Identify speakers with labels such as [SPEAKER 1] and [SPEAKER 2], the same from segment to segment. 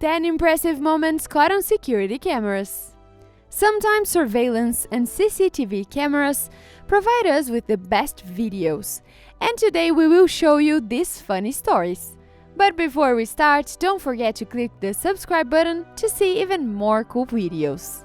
[SPEAKER 1] 10 impressive moments caught on security cameras. Sometimes surveillance and CCTV cameras provide us with the best videos, and today we will show you these funny stories. But before we start, don't forget to click the subscribe button to see even more cool videos.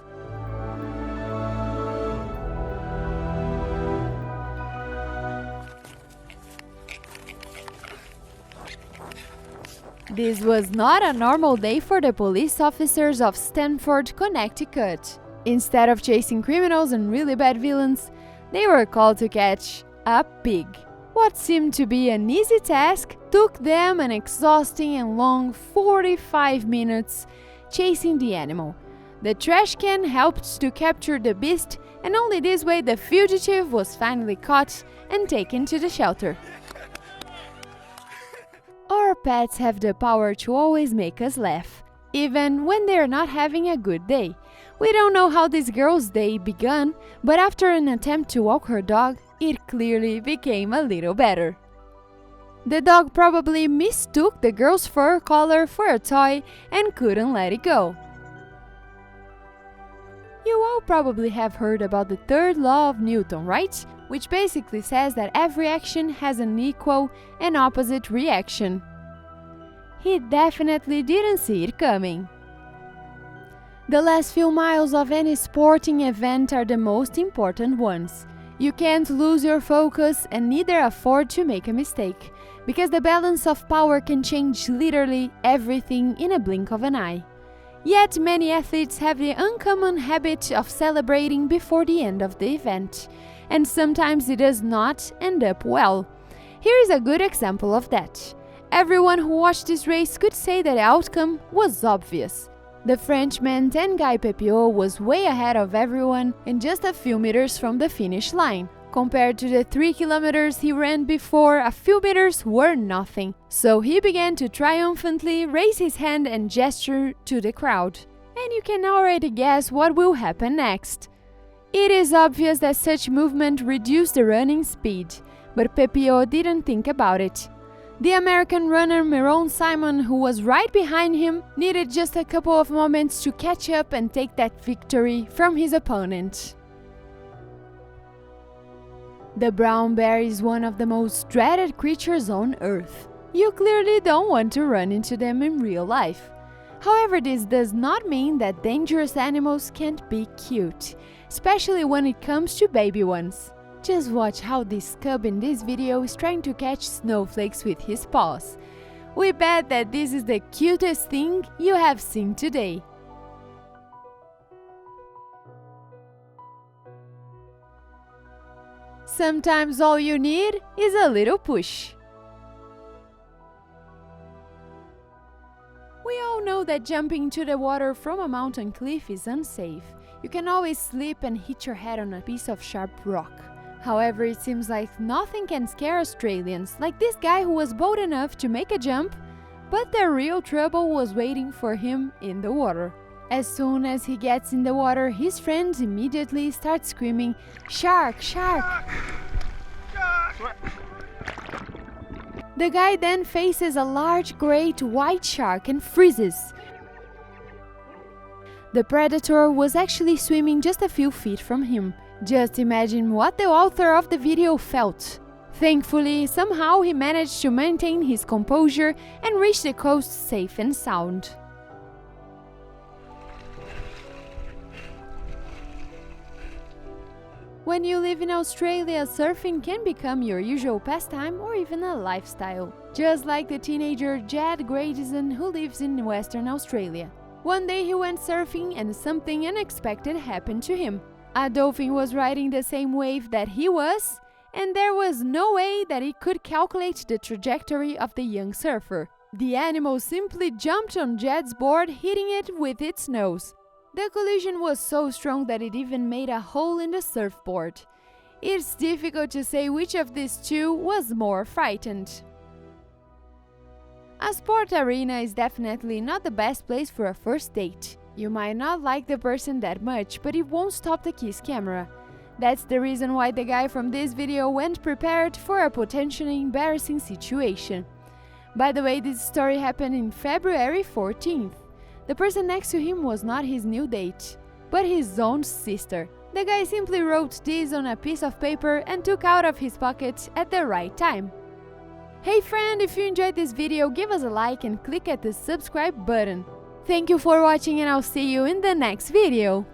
[SPEAKER 1] This was not a normal day for the police officers of Stamford, Connecticut. Instead of chasing criminals and really bad villains, they were called to catch a pig. What seemed to be an easy task took them an exhausting and long 45 minutes chasing the animal. The trash can helped to capture the beast, and only this way the fugitive was finally caught and taken to the shelter. Our pets have the power to always make us laugh, even when they're not having a good day. We don't know how this girl's day began, but after an attempt to walk her dog, it clearly became a little better. The dog probably mistook the girl's fur collar for a toy and couldn't let it go. You all probably have heard about the third law of Newton, right? Which basically says that every action has an equal and opposite reaction. He definitely didn't see it coming. The last few miles of any sporting event are the most important ones. You can't lose your focus and neither afford to make a mistake, because the balance of power can change literally everything in a blink of an eye. Yet many athletes have the uncommon habit of celebrating before the end of the event, and sometimes it does not end up well. Here is a good example of that. Everyone who watched this race could say that the outcome was obvious. The Frenchman Tanguy Pepio was way ahead of everyone and just a few meters from the finish line. Compared to the 3 kilometers he ran before, a few meters were nothing. So he began to triumphantly raise his hand and gesture to the crowd. And you can already guess what will happen next. It is obvious that such movement reduced the running speed, but Pepio didn't think about it. The American runner Myron Simon, who was right behind him, needed just a couple of moments to catch up and take that victory from his opponent. The brown bear is one of the most dreaded creatures on Earth. You clearly don't want to run into them in real life. However, this does not mean that dangerous animals can't be cute, especially when it comes to baby ones. Just watch how this cub in this video is trying to catch snowflakes with his paws. We bet that this is the cutest thing you have seen today. Sometimes all you need is a little push. We all know that jumping into the water from a mountain cliff is unsafe. You can always slip and hit your head on a piece of sharp rock. However, it seems like nothing can scare Australians, like this guy who was bold enough to make a jump, but the real trouble was waiting for him in the water. As soon as he gets in the water, his friends immediately start screaming, "Shark! Shark!" The guy then faces a large great white shark and freezes. The predator was actually swimming just a few feet from him. Just imagine what the author of the video felt. Thankfully, somehow he managed to maintain his composure and reach the coast safe and sound. When you live in Australia, surfing can become your usual pastime or even a lifestyle. Just like the teenager Jed Grayson who lives in Western Australia. One day he went surfing and something unexpected happened to him. A dolphin was riding the same wave that he was, and there was no way that he could calculate the trajectory of the young surfer. The animal simply jumped on Jed's board, hitting it with its nose. The collision was so strong that it even made a hole in the surfboard. It's difficult to say which of these two was more frightened. A sport arena is definitely not the best place for a first date. You might not like the person that much, but it won't stop the kiss camera. That's the reason why the guy from this video went prepared for a potentially embarrassing situation. By the way, this story happened in February 14th. The person next to him was not his new date, but his own sister. The guy simply wrote this on a piece of paper and took out of his pocket at the right time. Hey friend, if you enjoyed this video, give us a like and click at the subscribe button. Thank you for watching and I'll see you in the next video.